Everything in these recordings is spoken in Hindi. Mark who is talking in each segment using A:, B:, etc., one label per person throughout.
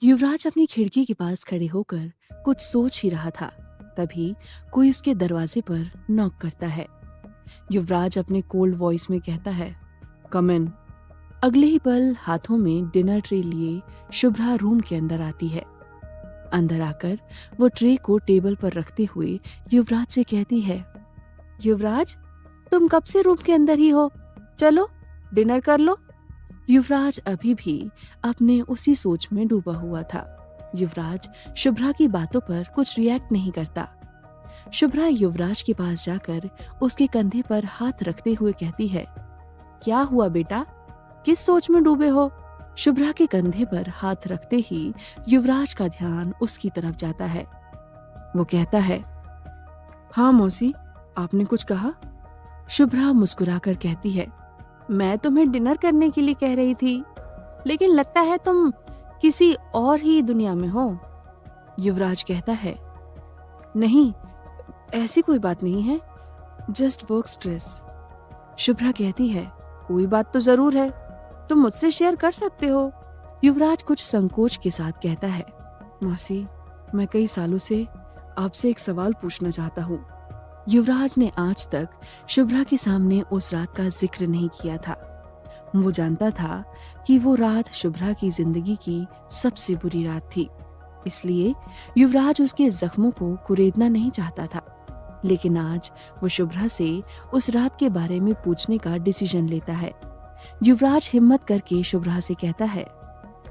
A: युवराज अपनी खिड़की के पास खड़े होकर कुछ सोच ही रहा था। तभी कोई उसके दरवाजे पर नॉक करता है। युवराज अपने कोल्ड वॉइस में कहता है, कम इन। अगले ही पल हाथों में डिनर ट्रे लिए शुभ्रा रूम के अंदर आती है। अंदर आकर वो ट्रे को टेबल पर रखते हुए युवराज से कहती है, युवराज, तुम कब से रूम के अंदर ही हो? चलो डिनर कर लो। युवराज अभी भी अपने उसी सोच में डूबा हुआ था। युवराज शुभ्रा की बातों पर कुछ रिएक्ट नहीं करता। शुभ्रा युवराज के पास जाकर उसके कंधे पर हाथ रखते हुए कहती है, क्या हुआ बेटा, किस सोच में डूबे हो? शुभ्रा के कंधे पर हाथ रखते ही युवराज का ध्यान उसकी तरफ जाता है। वो कहता है, हाँ मौसी, आपने कुछ कहा? शुभ्रा मुस्कुराकर कहती है, मैं तुम्हें डिनर करने के लिए कह रही थी, लेकिन लगता है तुम किसी और ही दुनिया में हो। युवराज कहता है, नहीं, ऐसी कोई बात नहीं है, जस्ट वर्क स्ट्रेस। शुभ्रा कहती है, कोई बात तो जरूर है, तुम मुझसे शेयर कर सकते हो। युवराज कुछ संकोच के साथ कहता है, मौसी, मैं कई सालों से आपसे एक सवाल पूछना चाहता हूँ। युवराज ने आज तक शुभ्रा के सामने उस रात का जिक्र नहीं किया था। वो जानता था कि वो रात शुभ्रा की जिंदगी की सबसे बुरी रात थी, इसलिए युवराज उसके जख्मों को कुरेदना नहीं चाहता था। लेकिन आज वो शुभ्रा से उस रात के बारे में पूछने का डिसीजन लेता है। युवराज हिम्मत करके शुभ्रा से कहता है,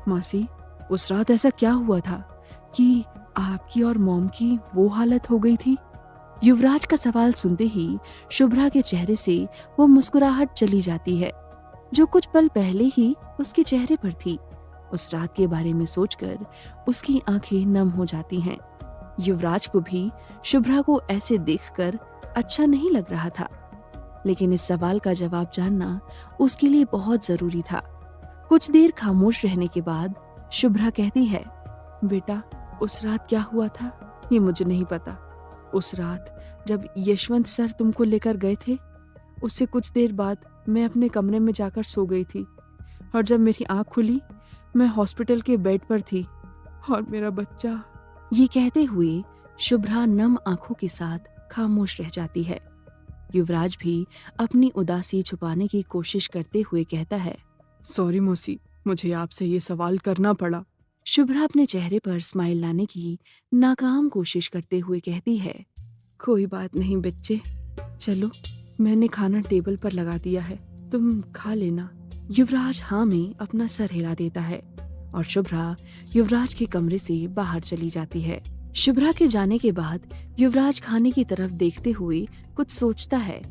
A: मौसी, उस रात ऐसा क्या हुआ था कि आपकी और मॉम की वो हालत हो गई थी? युवराज का सवाल सुनते ही शुभ्रा के चेहरे से वो मुस्कुराहट चली जाती है, जो कुछ पल पहले ही उसके चेहरे पर थी। उस रात के बारे में सोचकर उसकी आंखें नम हो जाती हैं। युवराज को भी शुभ्रा को ऐसे देखकर अच्छा नहीं लग रहा था, लेकिन इस सवाल का जवाब जानना उसके लिए बहुत जरूरी था। कुछ देर खामोश रहने के बाद शुभ्रा कहती है, बेटा, उस रात क्या हुआ था ये मुझे नहीं पता। उस रात जब यशवंत सर तुमको लेकर गए थे, उससे कुछ देर बाद मैं अपने कमरे में जाकर सो गई थी, और जब मेरी आंख खुली मैं हॉस्पिटल के बेड पर थी और मेरा बच्चा। ये कहते हुए शुभ्रा नम आंखों के साथ खामोश रह जाती है। युवराज भी अपनी उदासी छुपाने की कोशिश करते हुए कहता है, सॉरी मौसी, मुझे आपसे ये सवाल करना पड़ा। शुभ्रा अपने चेहरे पर स्माइल लाने की नाकाम कोशिश करते हुए कहती है, कोई बात नहीं बच्चे, चलो मैंने खाना टेबल पर लगा दिया है, तुम खा लेना। युवराज हाँ में अपना सर हिला देता है और शुभ्रा युवराज के कमरे से बाहर चली जाती है। शुभ्रा के जाने के बाद युवराज खाने की तरफ देखते हुए कुछ सोचता है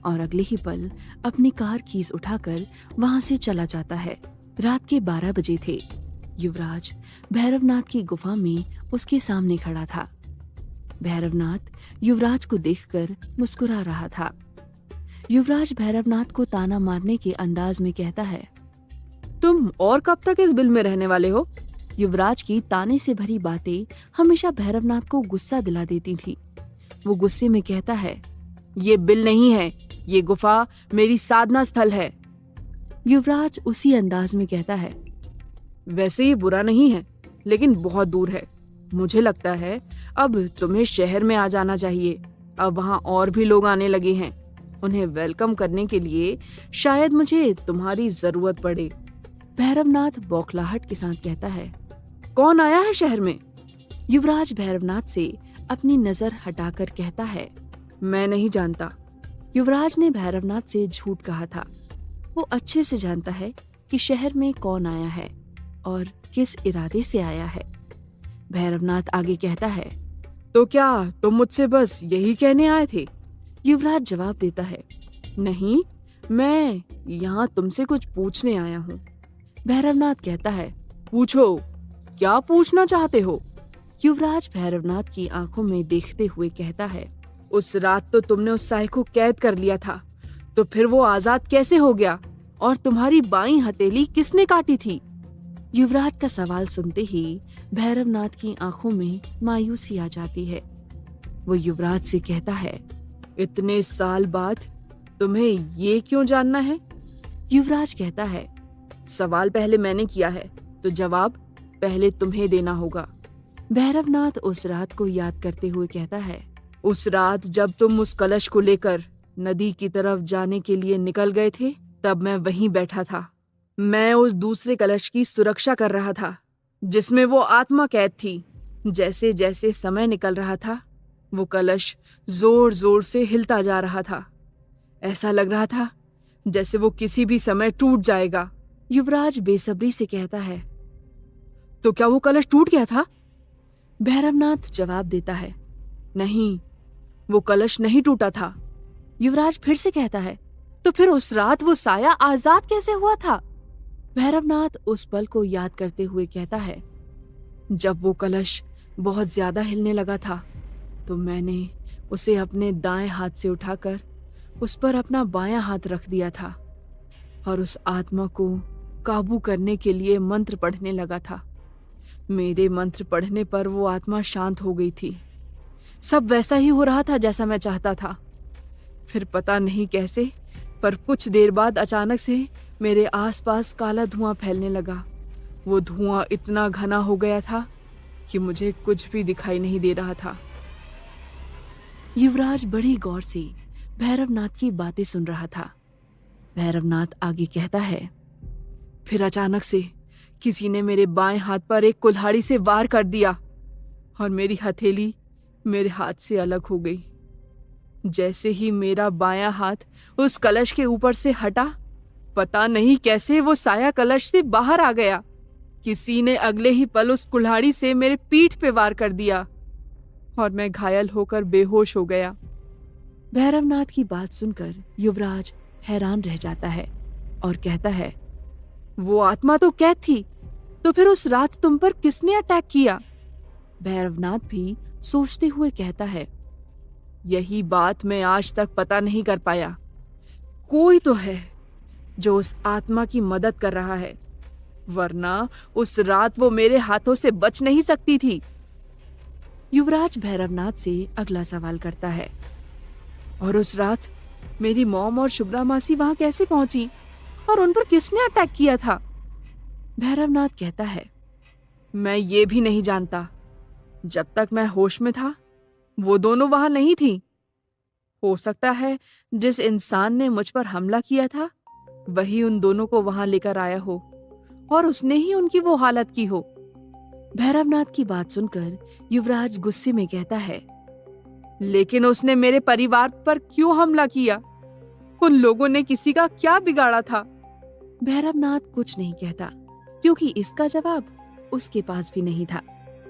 A: और अगले ही पल अपनी कार कीज उठाकर वहां से चला जाता है। रात के 12 बजे थे। युवराज भैरवनाथ की गुफा में उसके सामने खड़ा था। भैरवनाथ युवराज को देखकर मुस्कुरा रहा था। युवराज भैरवनाथ को ताना मारने के अंदाज में कहता है, तुम और कब तक इस बिल में रहने वाले हो? युवराज की ताने से भरी बातें हमेशा भैरवनाथ को गुस्सा दिला देती थी। वो गुस्से में कहता है, ये बिल नहीं है, ये गुफा मेरी साधना स्थल है। युवराज उसी अंदाज में कहता है, वैसे ये बुरा नहीं है, लेकिन बहुत दूर है। मुझे लगता है अब तुम्हें शहर में आ जाना चाहिए। अब वहाँ और भी लोग आने लगे हैं, उन्हें वेलकम करने के लिए शायद मुझे तुम्हारी जरूरत पड़े। भैरवनाथ बौखलाहट के साथ कहता है, कौन आया है शहर में? युवराज भैरवनाथ से अपनी नजर हटाकर कहता है, मैं नहीं जानता। युवराज ने भैरवनाथ से झूठ कहा था। वो अच्छे से जानता है कि शहर में कौन आया है और किस इरादे से आया है। भैरवनाथ आगे कहता है, तो क्या तुम मुझसे बस यही कहने आए थे? युवराज जवाब देता है, नहीं, मैं यहाँ तुमसे कुछ पूछने आया हूँ। भैरवनाथ कहता है, पूछो, क्या पूछना चाहते हो? युवराज भैरवनाथ की आंखों में देखते हुए कहता है, उस रात तो तुमने उस साय को कैद कर लिया था, तो फिर वो आजाद कैसे हो गया? और तुम्हारी बाईं हथेली किसने काटी थी? युवराज का सवाल सुनते ही भैरवनाथ की आंखों में मायूसी आ जाती है। वो युवराज से कहता है, इतने साल बाद तुम्हें ये क्यों जानना है? युवराज कहता है, सवाल पहले मैंने किया है, तो जवाब पहले तुम्हें देना होगा। भैरवनाथ उस रात को याद करते हुए कहता है, उस रात जब तुम उस कलश को लेकर नदी की तरफ जाने के लिए निकल गए थे, तब मैं वहीं बैठा था। मैं उस दूसरे कलश की सुरक्षा कर रहा था जिसमें वो आत्मा कैद थी। जैसे जैसे समय निकल रहा था, वो कलश जोर जोर से हिलता जा रहा था। ऐसा लग रहा था जैसे वो किसी भी समय टूट जाएगा। युवराज बेसब्री से कहता है, तो क्या वो कलश टूट गया था? भैरवनाथ जवाब देता है, नहीं, वो कलश नहीं टूटा था। युवराज फिर से कहता है, तो फिर उस रात वो साया आजाद कैसे हुआ था? भैरवनाथ उस पल को याद करते हुए कहता है, जब वो कलश बहुत ज्यादा हिलने लगा था तो मैंने उसे अपने दाएं हाथ से उठाकर उस पर अपना बायां हाथ रख दिया था और उस आत्मा को काबू करने के लिए मंत्र पढ़ने लगा था। मेरे मंत्र पढ़ने पर वो आत्मा शांत हो गई थी। सब वैसा ही हो रहा था जैसा मैं चाहता था। फिर पता नहीं कैसे, पर कुछ देर बाद अचानक से मेरे आसपास काला धुआं फैलने लगा। वो धुआं इतना घना हो गया था कि मुझे कुछ भी दिखाई नहीं दे रहा था। युवराज बड़ी गौर से भैरवनाथ की बातें सुन रहा था। भैरवनाथ आगे कहता है, फिर अचानक से किसी ने मेरे बाएं हाथ पर एक कुल्हाड़ी से वार कर दिया और मेरी हथेली मेरे हाथ से अलग हो गई। जैसे ही मेरा बायां हाथ उस कलश के ऊपर से हटा, पता नहीं कैसे वो साया कलश से बाहर आ गया। किसी ने अगले ही पल उस कुल्हाड़ी से मेरे पीठ पे वार कर दिया और मैं घायल होकर बेहोश हो गया। भैरवनाथ की बात सुनकर युवराज हैरान रह जाता है और कहता है, वो आत्मा तो कैद थी, तो फिर उस रात तुम पर किसने अटैक किया? भैरवनाथ भी सोचते हुए कहता है, यही बात मैं आज तक पता नहीं कर पाया। कोई तो है जो उस आत्मा की मदद कर रहा है, वरना उस रात वो मेरे हाथों से बच नहीं सकती थी। युवराज भैरवनाथ से अगला सवाल करता है, और उस रात मेरी मॉम और शुभ्रा मासी वहां कैसे पहुंची और उन पर किसने अटैक किया था? भैरवनाथ कहता है, मैं ये भी नहीं जानता। जब तक मैं होश में था वो दोनों वहां नहीं थी। हो सकता है जिस इंसान ने मुझ पर हमला किया था वही उन दोनों को वहां लेकर आया हो और उसने ही उनकी वो हालत की हो। भैरवनाथ की बात सुनकर युवराज गुस्से में कहता है, लेकिन उसने मेरे परिवार पर क्यों हमला किया? उन लोगों ने किसी का क्या बिगाड़ा था? भैरवनाथ कुछ नहीं कहता क्योंकि इसका जवाब उसके पास भी नहीं था।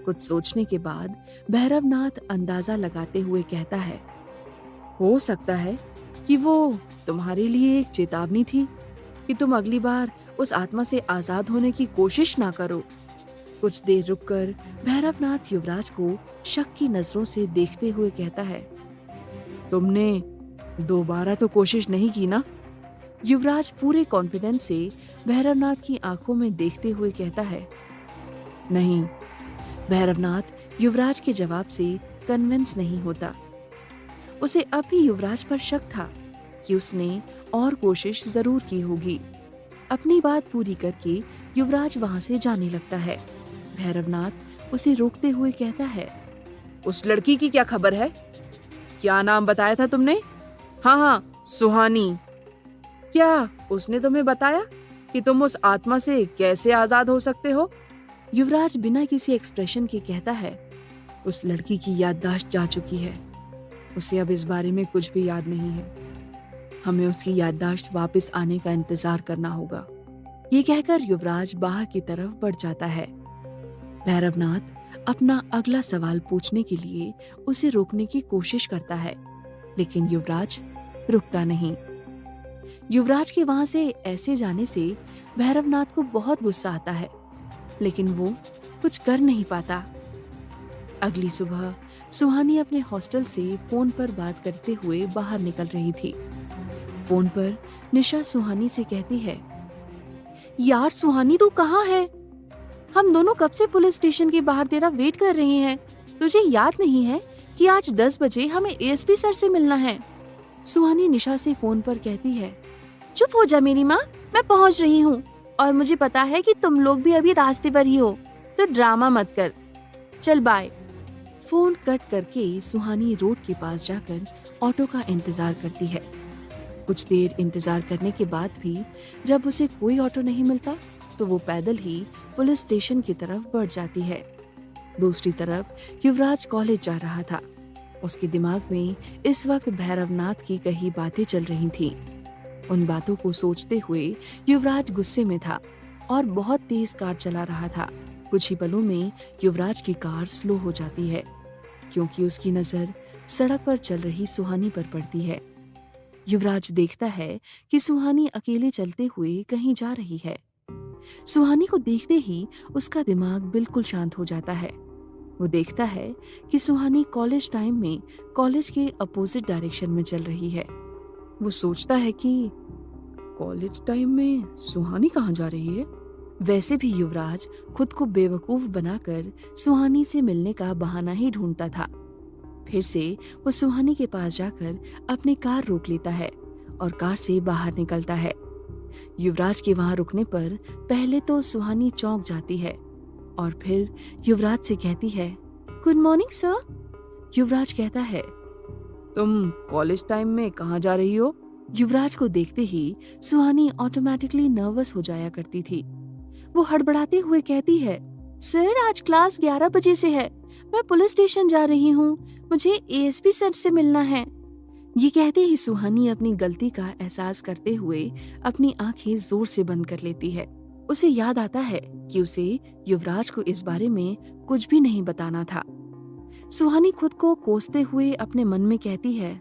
A: कुछ सोचने के बाद भैरवनाथ अंदाजा लगाते हुए कहता है, हो सकता है कि वो तुम्हारे लिए एक चेतावनी थी कि तुम अगली बार उस आत्मा से आजाद होने की कोशिश ना करो। कुछ देर रुककर भैरवनाथ युवराज को शक की नजरों से देखते हुए कहता है, तुमने दोबारा तो कोशिश नहीं की ना? युवराज पूरे कॉन्फिडेंस से भैरवनाथ की आंखों में देखते हुए कहता है, नहीं। भैरवनाथ युवराज के जवाब से कन्विंस नहीं होता। उसे अब भी युवराज पर शक था कि उसने और कोशिश जरूर की होगी। अपनी बात पूरी करके युवराज वहां से जाने लगता है। भैरवनाथ उसे रोकते हुए कहता है, उस लड़की की क्या खबर है? क्या नाम बताया था तुमने? हाँ, सुहानी। क्या उसने तुम्हें बताया कि तुम उस आत्मा से कैसे आजाद हो सकते हो? युवराज बिना किसी एक्सप्रेशन के कहता है, उस लड़की की याददाश्त जा चुकी है। उसे अब इस बारे में कुछ भी याद नहीं है। हमें उसकी याददाश्त वापस आने का इंतजार करना होगा। ये कहकर युवराज बाहर की तरफ बढ़ जाता है। भैरवनाथ अपना अगला सवाल पूछने के लिए उसे रोकने की कोशिश करता है, लेकिन युवराज रुकता नहीं। युवराज के वहां से ऐसे जाने से भैरवनाथ को बहुत गुस्सा आता है, लेकिन वो कुछ कर नहीं पाता। अगली सुबह सुहानी अपने हॉस्टल से फोन पर बात करते हुए बाहर निकल रही थी। फोन पर निशा सुहानी से कहती है, यार सुहानी तू कहाँ है? हम दोनों कब से पुलिस स्टेशन के बाहर तेरा वेट कर रहे हैं। तुझे याद नहीं है कि आज 10 बजे हमें एएसपी सर से मिलना है? सुहानी निशा से फोन पर कहती है, चुप हो जा मेरी माँ, मैं पहुँच रही हूँ और मुझे पता है कि तुम लोग भी अभी रास्ते पर ही हो। तो ड्रामा मत कर, चल बाय। फोन कट करके सुहानी रोड के पास जाकर ऑटो का इंतजार करती है। कुछ देर इंतजार करने के बाद भी जब उसे कोई ऑटो नहीं मिलता तो वो पैदल ही पुलिस स्टेशन की तरफ बढ़ जाती है। दूसरी तरफ युवराज कॉलेज जा रहा था। उसके दिमाग में इस वक्त भैरवनाथ की कई बातें चल रही थीं। उन बातों को सोचते हुए युवराज गुस्से में था और बहुत तेज कार चला रहा था। कुछ ही पलों में युवराज की कार स्लो हो जाती है क्योंकि उसकी नजर सड़क पर चल रही सुहानी पर पड़ती है। युवराज देखता है कि सुहानी अकेले चलते हुए कहीं जा रही है। सुहानी को देखते ही उसका दिमाग बिल्कुल शांत हो जाता है। वो देखता है कि सुहानी कॉलेज टाइम में कॉलेज के अपोजिट डायरेक्शन में चल रही है। वो सोचता है कि कॉलेज टाइम में सुहानी कहाँ जा रही है। वैसे भी युवराज खुद को बेवकूफ बनाकर सुहानी से मिलने का बहाना ही ढूंढता था। फिर से वो सुहानी के पास जाकर अपनी कार रोक लेता है और कार से बाहर निकलता है। युवराज के वहां रुकने पर पहले तो सुहानी चौंक जाती है और फिर युवराज से कहती है, गुड मॉर्निंग सर। युवराज कहता है, तुम कॉलेज टाइम में कहाँ जा रही हो? युवराज को देखते ही सुहानी ऑटोमेटिकली नर्वस हो जाया करती थी। वो हड़बड़ाते हुए कहती है, सर आज क्लास 11 बजे से है, मैं पुलिस स्टेशन जा रही हूँ, मुझे एएसपी सर से मिलना है। ये कहते ही सुहानी अपनी गलती का एहसास करते हुए अपनी आंखें जोर से बंद कर लेती है। उसे याद आता है कि उसे युवराज को इस बारे में कुछ भी नहीं बताना था। सुहानी खुद को कोसते हुए अपने मन में कहती है,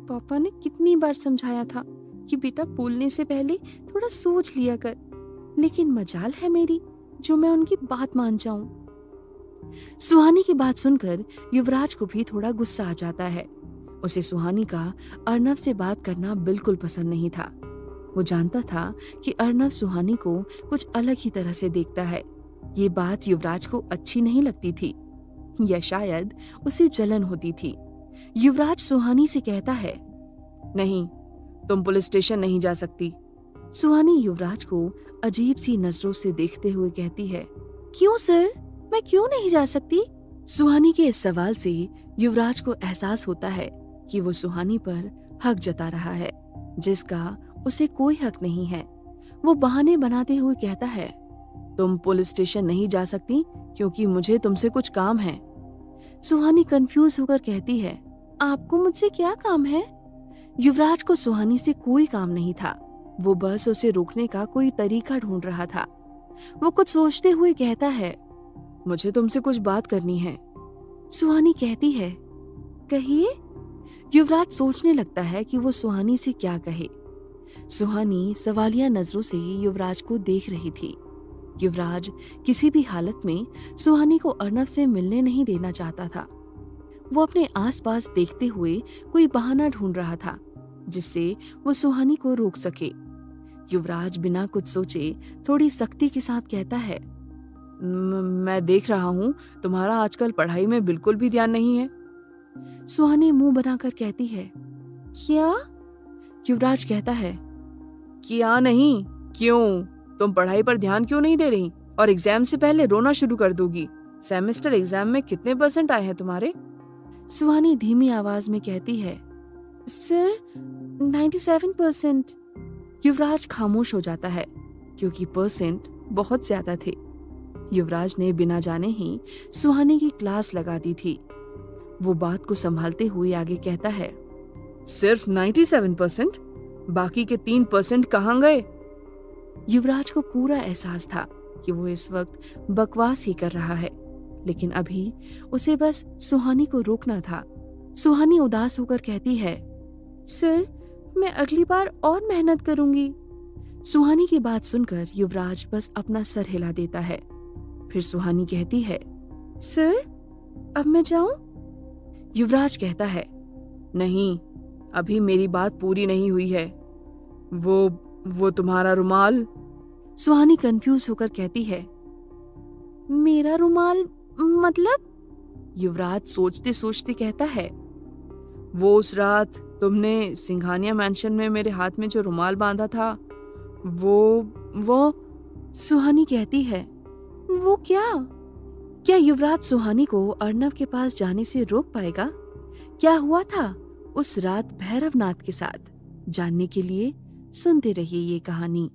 A: पापा ने कितनी बार समझाया था कि बेटा बोलने से पहले थोड़ा सोच लिया कर, लेकिन मजाल है मेरी जो मैं उनकी बात मान जाऊं। सुहानी की बात सुनकर युवराज को भी थोड़ा गुस्सा आ जाता है। उसे सुहानी का अर्नव से बात करना बिल्कुल पसंद नहीं था। वो जानता था कि अर्नव सुहानी को कुछ अलग ही तरह से देखता है। ये बात युवराज को अच्छी नहीं लगती थी या शायद उसे जलन होती थी। युवराज सुहानी से कहता है, नहीं, तुम पुलिस स्टेशन नहीं जा सकती। सुहानी युवराज को अजीब सी नजरों से देखते हुए कहती है, क्यों सर, मैं क्यों नहीं जा सकती? सुहानी के इस सवाल से युवराज को एहसास होता है कि वो सुहानी पर हक जता रहा है जिसका उसे कोई हक नहीं है। वो बहाने बनाते हुए कहता है, तुम पुलिस स्टेशन नहीं जा सकती क्योंकि मुझे तुमसे कुछ काम है। सुहानी कंफ्यूज होकर कहती है, आपको मुझसे क्या काम है? युवराज को सुहानी से कोई काम नहीं था। वो बस उसे रोकने का कोई तरीका ढूंढ रहा था। वो कुछ सोचते हुए कहता है, मुझे तुमसे कुछ बात करनी है। सुहानी कहती है, कहिए। युवराज सोचने लगता है कि वो सुहानी से क्या कहे। सुहानी सवालिया नजरों से युवराज को देख रही थी। युवराज किसी भी हालत में सुहानी को अर्नव से मिलने नहीं देना चाहता था। वो अपने आसपास देखते हुए कोई बहाना ढूंढ रहा था जिससे वो सुहानी को रोक सके। युवराज बिना कुछ सोचे थोड़ी सख्ती के साथ कहता है, मैं देख रहा हूँ तुम्हारा आजकल पढ़ाई में बिल्कुल भी ध्यान नहीं है। सुहानी मुंह बनाकर कहती है, क्या? युवराज कहता है, क्या नहीं, क्यों? तुम पढ़ाई पर ध्यान क्यों नहीं दे रही और एग्जाम से पहले रोना शुरू कर दोगी? सेमेस्टर एग्जाम में कितने % आए हैं तुम्हारे? सुहानी धीमी आवाज में कहती है, सर 97%। युवराज खामोश हो जाता है क्योंकि % बहुत ज्यादा थे। युवराज ने बिना जाने ही सुहानी की क्लास लगा दी थी। वो बात को संभालते हुए आगे कहता है, सिर्फ 97%? बाकी के 3% कहाँ गए? युवराज को पूरा एहसास था कि वो इस वक्त बकवास ही कर रहा है, लेकिन अभी उसे बस सुहानी को रोकना था। सुहानी उदास होकर कहती है, सर मैं अगली बार और मेहनत करूंगी। सुहानी की बात सुनकर युवराज बस अपना सर हिला देता है। फिर सुहानी कहती है, सर अब मैं जाऊं? युवराज कहता है, नहीं, अभी मेरी बात पूरी नहीं हुई है। वो तुम्हारा रुमाल? सुहानी कंफ्यूज होकर कहती है, मेरा रुमाल मतलब? युवराज सोचते सोचते कहता है, वो उस रात तुमने सिंघानिया मैंशन में मेरे हाथ में जो रुमाल बांधा था, वो। सुहानी कहती है, वो क्या? क्या युवराज सुहानी को अर्नव के पास जाने से रोक पाएगा? क्या हुआ था उस रात भैरवनाथ के साथ? जानने के लिए सुनते रहिए ये कहानी।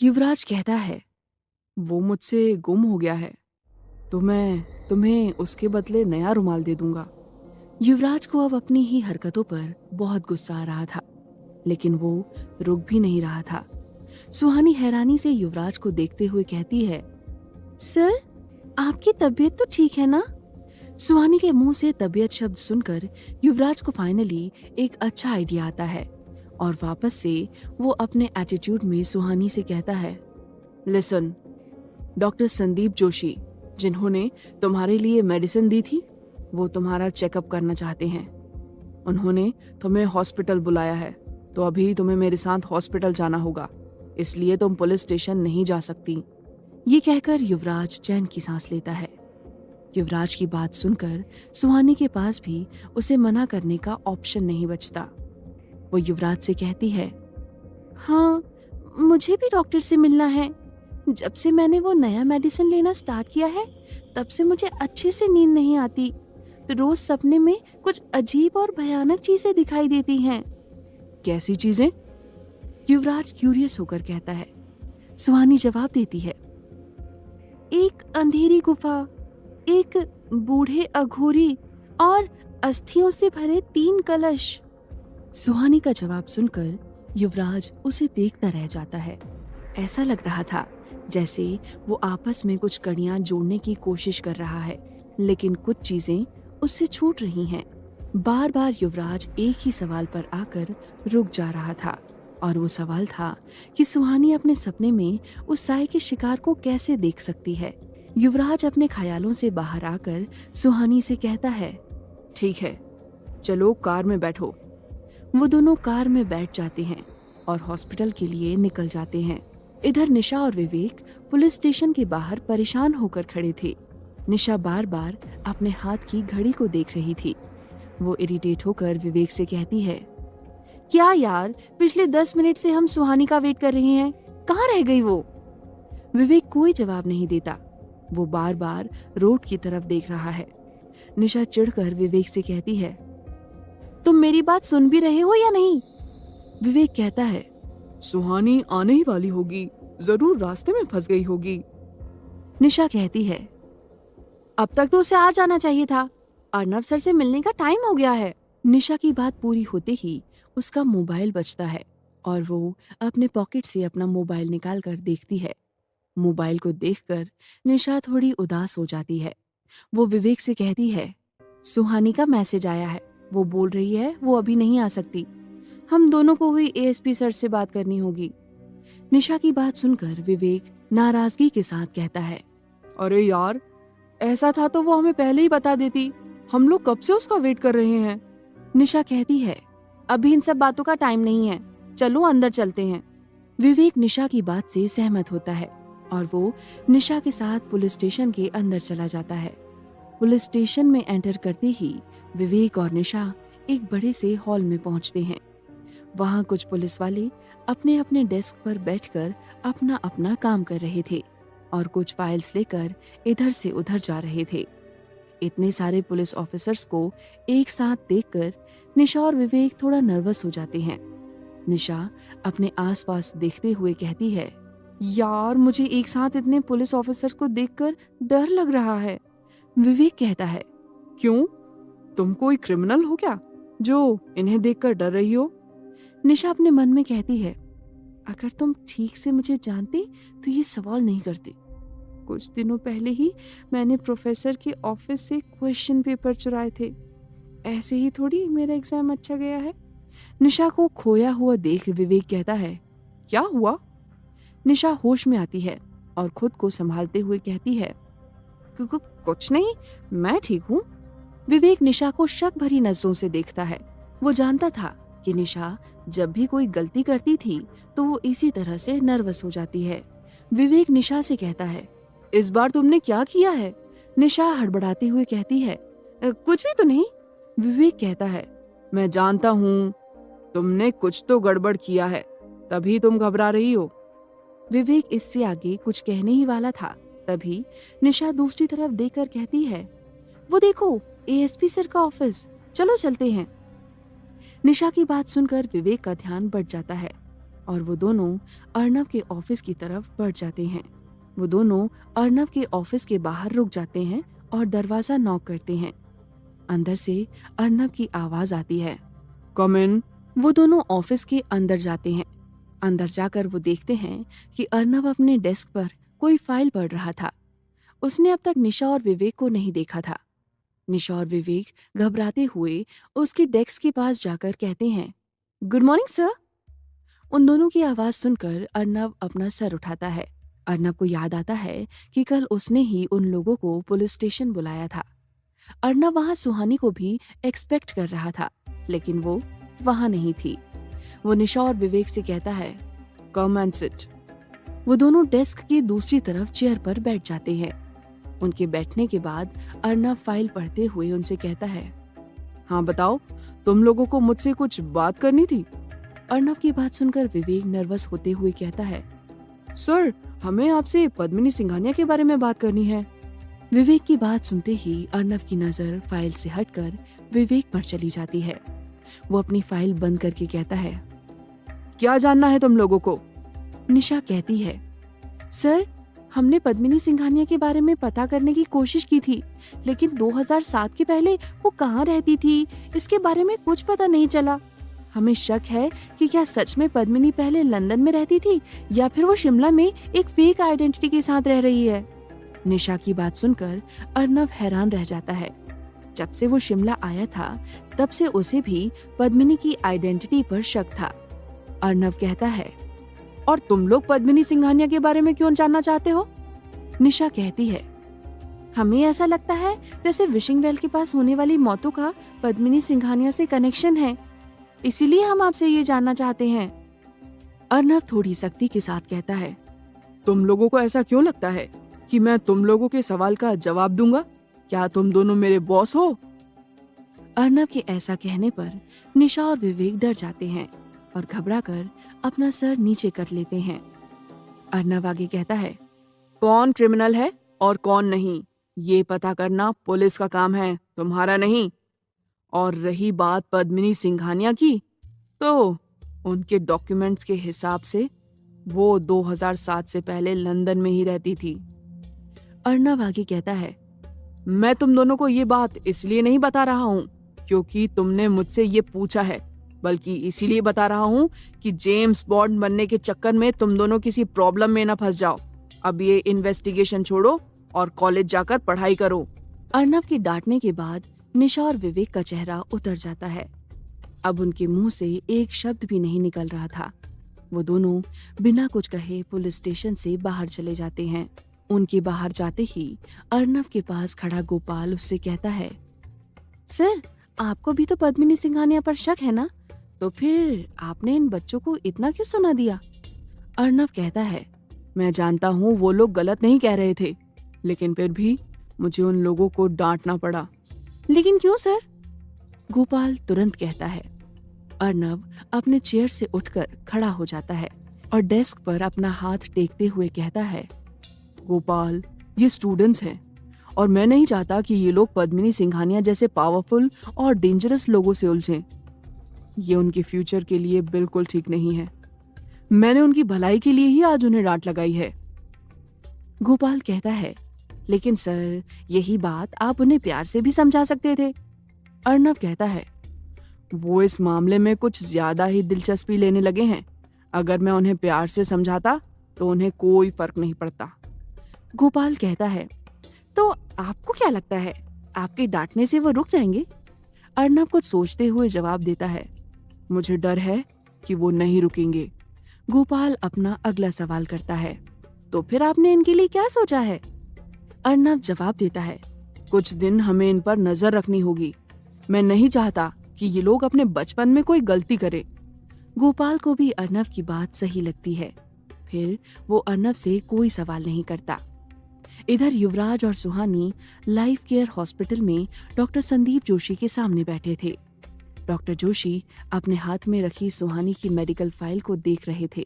A: युवराज कहता है, वो मुझसे गुम हो गया है तो मैं तुम्हें उसके बदले नया रुमाल दे दूंगा। युवराज को अब अपनी ही हरकतों पर बहुत गुस्सा आ रहा था, लेकिन वो रुक भी नहीं रहा था। सुहानी हैरानी से युवराज को देखते हुए कहती है, सर, आपकी तबीयत तो ठीक है ना? सुहानी के मुंह से तबीयत शब्द सुनकर युवराज को फाइनली एक अच्छा आइडिया आता है और वापस से वो अपने एटीट्यूड में सुहानी से कहता है, लिसन, डॉक्टर संदीप जोशी जिन्होंने तुम्हारे लिए मेडिसिन दी थी, वो तुम्हारा चेकअप करना चाहते हैं। उन्होंने तुम्हें हॉस्पिटल बुलाया है, तो अभी तुम्हें मेरे साथ हॉस्पिटल जाना होगा, इसलिए तुम पुलिस स्टेशन नहीं जा सकती। ये कहकर युवराज चैन की सांस लेता है। युवराज की बात सुनकर सुहानी के पास भी उसे मना करने का ऑप्शन नहीं बचता। वो युवराज से कहती है, हाँ, मुझे भी डॉक्टर से मिलना है। जब से मैंने वो नया मेडिसिन लेना स्टार्ट किया है, तब से मुझे अच्छे से नींद नहीं आती। रोज सपने में कुछ अजीब और भयानक चीजें दिखाई देती हैं। कैसी चीजें? युवराज क्यूरियस होकर कहता है। सुहानी जवाब देती है, एक अंधेरी गुफा, एक बूढ़े अघोरी और अस्थियों से भरे 3 कलश। सुहानी का जवाब सुनकर युवराज उसे देखता रह जाता है। ऐसा लग रहा था जैसे वो आपस में कुछ कड़ियां जोड़ने की कोशिश कर रहा है, लेकिन कुछ चीजें उससे छूट रही हैं। बार बार युवराज एक ही सवाल पर आकर रुक जा रहा था, और वो सवाल था कि सुहानी अपने सपने में उस साए के शिकार को कैसे देख सकती है। युवराज अपने ख्यालों से बाहर आकर सुहानी से कहता है, ठीक है, चलो कार में बैठो। वो दोनों कार में बैठ जाते हैं और हॉस्पिटल के लिए निकल जाते हैं। इधर निशा और विवेक पुलिस स्टेशन के बाहर परेशान होकर खड़े थे। निशा बार बार अपने हाथ की घड़ी को देख रही थी। वो इरिटेट होकर विवेक से कहती है, क्या यार, पिछले 10 मिनट से हम सुहानी का वेट कर रहे हैं, कहाँ रह गई वो? विवेक कोई जवाब नहीं देता। वो बार बार रोड की तरफ देख रहा है। निशा चिढ़कर विवेक से कहती है, तुम मेरी बात सुन भी रहे हो या नहीं? विवेक कहता है, सुहानी आने ही वाली होगी, जरूर रास्ते में फंस गई होगी। निशा कहती है, अब तक तो उसे आ जाना चाहिए था, अर्नव सर से मिलने का टाइम हो गया है। निशा की बात पूरी होते ही उसका मोबाइल बजता है और वो अपने पॉकेट से अपना मोबाइल निकाल कर देखती है। मोबाइल को देखकर निशा थोड़ी उदास हो जाती है। वो विवेक से कहती है, सुहानी का मैसेज आया है, वो बोल रही है वो अभी नहीं आ सकती, हम दोनों को हुई एएसपी सर से बात करनी होगी। निशा की बात सुनकर विवेक नाराजगी के साथ कहता है, अरे यार, ऐसा था तो वो हमें पहले ही बता देती, हम लोग कब से उसका वेट कर रहे हैं। निशा कहती है, अभी इन सब बातों का टाइम नहीं है, चलो अंदर चलते हैं। विवेक निशा की बात से सहमत होता है और वो निशा के साथ पुलिस स्टेशन के अंदर चला जाता है। पुलिस स्टेशन में एंटर करते ही विवेक और निशा एक बड़े से हॉल में पहुंचते हैं। वहां कुछ पुलिस वाले अपने अपने डेस्क पर बैठकर अपना अपना काम कर रहे थे और कुछ फाइल्स लेकर इधर से उधर जा रहे थे। इतने सारे पुलिस ऑफिसर्स को एक साथ देखकर निशा और विवेक थोड़ा नर्वस हो जाते हैं। निशा अपने आसपास देखते हुए कहती है, यार, मुझे एक साथ इतने पुलिस ऑफिसर्स को देखकर डर लग रहा है। विवेक कहता है, क्यों, तुम कोई क्रिमिनल हो क्या जो इन्हें देखकर डर रही हो? निशा अपने मन में कहती है, अगर तुम ठीक से मुझे जानते तो ये सवाल नहीं करते। कुछ दिनों पहले ही मैंने प्रोफेसर के ऑफिस से क्वेश्चन पेपर चुराए थे, ऐसे ही थोड़ी मेरा एग्जाम अच्छा गया है। निशा को खोया हुआ देख विवेक कहता है, क्या हुआ? निशा होश में आती है और खुद को संभालते हुए कहती है, कुछ नहीं, मैं ठीक हूँ। विवेक निशा को शक भरी नजरों से देखता है। वो जानता था कि निशा जब भी कोई गलती करती थी तो वो इसी तरह से नर्वस हो जाती है। विवेक निशा से कहता है, इस बार तुमने क्या किया है? निशा हड़बड़ाती हुए कहती है, कुछ भी तो नहीं। विवेक कहता है, मैं जानता हूँ तुमने कुछ तो गड़बड़ किया है, तभी तुम घबरा रही हो। विवेक इससे आगे कुछ कहने ही वाला था, तभी निशा दूसरी तरफ देखकर कहती है, वो देखो, एएसपी सर का ऑफिस, चलो चलते हैं। निशा की बात सुनकर विवेक का ध्यान बढ़ जाता है और वो दोनों अर्नव के ऑफिस की तरफ बढ़ जाते हैं। वो दोनों अर्नव के ऑफिस के बाहर रुक जाते हैं और दरवाजा नॉक करते हैं। अंदर से अर्नव की आवाज आती है, कम इन। वो दोनों ऑफिस के अंदर जाते हैं। अंदर जाकर वो देखते हैं कि अर्नव अपने डेस्क पर कोई फाइल पढ़ रहा था। उसने अब तक निशा और विवेक को नहीं देखा था। निशा और विवेक घबराते हुए उसके डेस्क के पास जाकर कहते हैं, गुड मॉर्निंग सर। उन दोनों की आवाज सुनकर अर्नव अपना सर उठाता है। अर्नव को याद आता है कि कल उसने ही उन लोगों को पुलिस स्टेशन बुलाया था। अर्नव वहां सुहानी को भी एक्सपेक्ट कर रहा था, लेकिन वो वहां नहीं थी। वो निशा और विवेक से कहता है, कम एंड सिट। वो दोनों डेस्क की दूसरी तरफ चेयर पर बैठ जाते हैं। उनके बैठने के बाद अर्नव फाइल पढ़ते हुए उनसे कहता है, हाँ बताओ, तुम लोगों को मुझसे कुछ बात करनी थी। अर्नव की बात सुनकर विवेक नर्वस होते हुए कहता है, सर, हमें आपसे पद्मिनी सिंघानिया के बारे में बात करनी है। विवेक की बात सुनते ही अर्नव की नजर फाइल से हटकर विवेक पर चली जाती है। वो अपनी फाइल बंद करके कहता है, क्या जानना है तुम लोगों को? निशा कहती है, सर, हमने पद्मिनी सिंघानिया के बारे में पता करने की कोशिश की थी, लेकिन 2007 के पहले वो कहाँ रहती थी, इसके बारे में कुछ पता नहीं चला। हमें शक है कि क्या सच में पद्मिनी पहले लंदन में रहती थी या फिर वो शिमला में एक फेक आइडेंटिटी के साथ रह रही है। निशा की बात सुनकर अर्नव हैरान रह जाता है। जब से वो शिमला आया था, तब से उसे भी पद्मिनी की आइडेंटिटी पर शक था। अर्नव कहता है, और तुम लोग पद्मिनी सिंघानिया के बारे में क्यों जानना चाहते हो? निशा कहती है, हमें ऐसा लगता है जैसे विशिंग वेल के पास होने वाली मौतों का पद्मिनी सिंघानिया से कनेक्शन है, इसीलिए हम आपसे ये जानना चाहते हैं। अर्नव थोड़ी सख्ती के साथ कहता है, तुम लोगों को ऐसा क्यों लगता है कि मैं तुम लोगों के सवाल का जवाब दूंगा? क्या तुम दोनों मेरे बॉस हो? अर्नव के ऐसा कहने पर निशा और विवेक डर जाते हैं और घबराकर अपना सर नीचे कर लेते हैं। अर्नव आगे कहता है, कौन क्रिमिनल है और कौन नहीं, ये पता करना पुलिस का काम है, तुम्हारा नहीं। और रही बात पद्मिनी सिंघानिया की, तो उनके डॉक्यूमेंट्स के हिसाब से वो 2007 से पहले लंदन में ही रहती थी। अर्नव आगे कहता है, मैं तुम दोनों को ये बात इसलिए नहीं बता रहा हूँ क्योंकि तुमने मुझसे ये पूछा है, बल्कि इसीलिए बता रहा हूँ कि जेम्स बॉन्ड बनने के चक्कर में तुम दोनों किसी प्रॉब्लम में न फंस जाओ। अब ये इन्वेस्टिगेशन छोड़ो और कॉलेज जाकर पढ़ाई करो। अर्नव के डांटने के बाद निशा और विवेक का चेहरा उतर जाता है। अब उनके मुंह से एक शब्द भी नहीं निकल रहा था। वो दोनों बिना कुछ कहे पुलिस स्टेशन से बाहर चले जाते हैं। उनके बाहर जाते ही अर्नव के पास खड़ा गोपाल उससे कहता है, सर, आपको भी तो पद्मिनी सिंघानिया पर शक है ना? तो फिर आपने इन बच्चों को इतना क्यों सुना दिया? अर्नव कहता है, मैं जानता हूँ वो लोग गलत नहीं कह रहे थे, लेकिन फिर भी मुझे उन लोगों को डांटना पड़ा। लेकिन क्यों सर? गोपाल तुरंत कहता है। अर्नव अपने चेयर से उठकर खड़ा हो जाता है और डेस्क पर अपना हाथ टेकते हुए कहता है, गोपाल, ये स्टूडेंट्स हैं और मैं नहीं चाहता कि ये लोग पद्मिनी सिंघानिया जैसे पावरफुल और डेंजरस लोगों से उलझें। ये उनके फ्यूचर के लिए बिल्कुल ठीक नहीं है। मैंने उनकी भलाई के लिए ही आज उन्हें डांट लगाई है। गोपाल कहता है, लेकिन सर, यही बात आप उन्हें प्यार से भी समझा सकते थे। अर्नव कहता है, वो इस मामले में कुछ ज्यादा ही दिलचस्पी लेने लगे हैं। अगर मैं उन्हें प्यार से समझाता तो उन्हें कोई फर्क नहीं पड़ता। गोपाल कहता है, तो आपको क्या लगता है, आपके डांटने से वो रुक जाएंगे? अर्नव कुछ सोचते हुए जवाब देता है, मुझे डर है कि वो नहीं रुकेंगे। गोपाल अपना अगला सवाल करता है, तो फिर आपने इनके लिए क्या सोचा है? अर्नव जवाब देता है, कुछ दिन हमें इन पर नजर रखनी होगी। मैं नहीं चाहता कि ये लोग अपने बचपन में कोई गलती करे। गोपाल को भी अर्नव की बात सही लगती है। फिर वो अर्नव से कोई सवाल नहीं करता। इधर युवराज और सुहानी लाइफ केयर हॉस्पिटल में डॉक्टर संदीप जोशी के सामने बैठे थे। डॉक्टर जोशी अपने हाथ में रखी सुहानी की मेडिकल फाइल को देख रहे थे।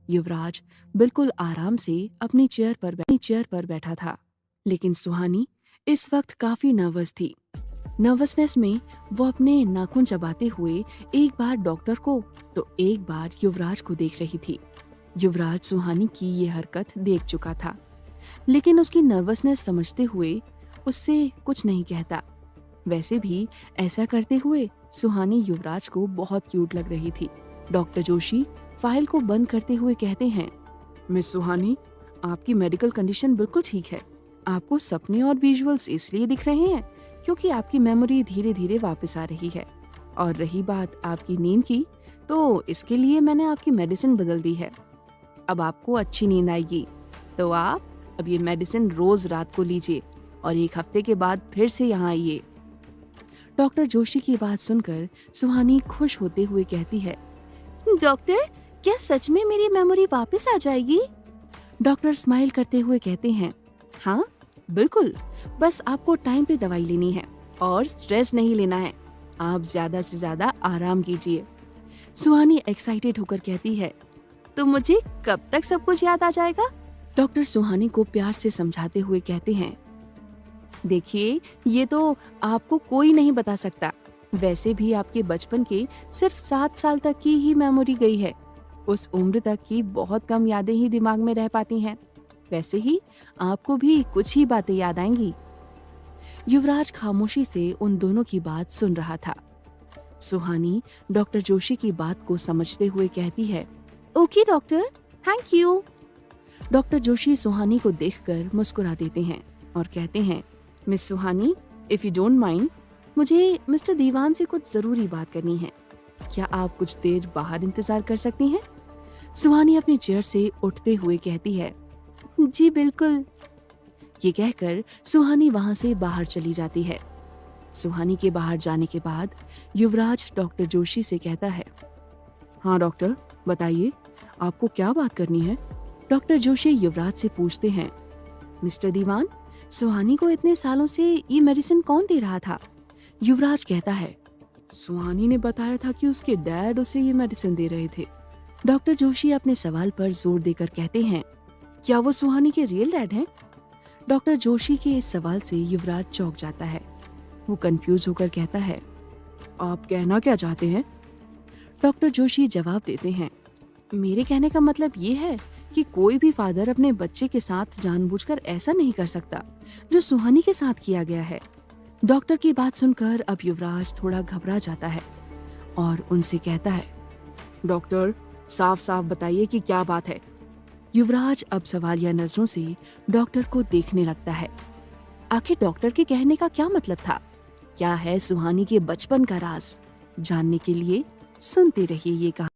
A: युवराज बिल्कुल आराम से अपनी चेयर पर बैठा था, लेकिन सुहानी इस वक्त काफी नर्वस थी। नर्वसनेस में वो अपने नाखून चबाते हुए एक बार डॉक्टर को तो एक बार युवराज को देख रही थी। युवराज सुहानी की ये हरकत देख चुका था, लेकिन उसकी नर्वसनेस समझते हुए उससे कुछ नहीं कहता। वैसे भी ऐसा करते हुए सुहानी युवराज को बहुत क्यूट लग रही थी। डॉक्टर जोशी फाइल को बंद करते हुए कहते हैं, मिस सुहानी, आपकी मेडिकल कंडीशन बिल्कुल ठीक है। आपको सपने और विजुअल्स इसलिए दिख रहे हैं क्योंकि आपकी मेमोरी धीरे धीरे वापस आ रही है। और रही बात आपकी नींद की, तो इसके लिए मैंने आपकी मेडिसिन बदल दी है। अब आपको अच्छी नींद आएगी, तो आप अब ये मेडिसिन रोज रात को लीजिए और 1 हफ्ते के बाद फिर से यहाँ आइए। डॉक्टर जोशी की बात सुनकर सुहानी खुश होते हुए कहती है, डॉक्टर, क्या सच में मेरी मेमोरी वापस आ जाएगी? डॉक्टर स्माइल करते हुए कहते हैं, हाँ बिल्कुल, बस आपको टाइम पे दवाई लेनी है और स्ट्रेस नहीं लेना है। आप ज्यादा से ज्यादा आराम कीजिए। सुहानी एक्साइटेड होकर कहती है, तो मुझे कब तक सब कुछ याद आ जाएगा? डॉक्टर सुहानी को प्यार से समझाते हुए कहते हैं, देखिए, ये तो आपको कोई नहीं बता सकता। वैसे भी आपके बचपन के सिर्फ 7 साल तक की ही मेमोरी गई है। उस उम्र तक की बहुत कम यादें ही दिमाग में रह पाती हैं। वैसे ही आपको भी कुछ ही बातें याद आएंगी। युवराज खामोशी से उन दोनों की बात सुन रहा था। सुहानी डॉक्टर जोशी की बात को समझते हुए कहती है, okay doctor, thank you. Doctor Joshi Suhani को देखकर मुस्कुरा देते हैं और कहते हैं, miss Suhani, if you don't mind, मुझे मिस्टर दीवान से कुछ जरूरी बात करनी है। क्या आप कुछ देर बाहर इंतजार कर सकती हैं? सुहानी अपनी चेयर से उठते हुए कहती है, जी बिल्कुल। ये कहकर सुहानी वहां से बाहर चली जाती है। सुहानी के बाहर जाने के बाद युवराज डॉक्टर जोशी से कहता है, हाँ डॉक्टर, बताइए, आपको क्या बात करनी है? डॉक्टर जोशी युवराज से पूछते हैं, मिस्टर दीवान, सुहानी को इतने सालों से ये मेडिसिन कौन दे रहा था? युवराज कहता है, सुहानी ने बताया था कि उसके डैड उसे ये मेडिसिन दे रहे थे। डॉक्टर जोशी अपने सवाल पर जोर देकर कहते हैं, क्या वो सुहानी के रियल डैड हैं? डॉक्टर जोशी के इस सवाल से युवराज चौंक जाता है। वो कंफ्यूज होकर कहता है, आप कहना क्या चाहते हैं? डॉक्टर जोशी जवाब देते हैं, मेरे कहने का मतलब ये है कि कोई भी फादर अपने बच्चे के साथ जानबूझकर ऐसा नहीं कर सकता जो सुहानी के साथ किया गया है। डॉक्टर की बात सुनकर अब युवराज थोड़ा घबरा जाता है और उनसे कहता है, डॉक्टर, साफ साफ बताइए कि क्या बात है। युवराज अब सवालिया नजरों से डॉक्टर को देखने लगता है। आखिर डॉक्टर के कहने का क्या मतलब था? क्या है सुहानी के बचपन का राज? जानने के लिए सुनते रहिए ये कहानी।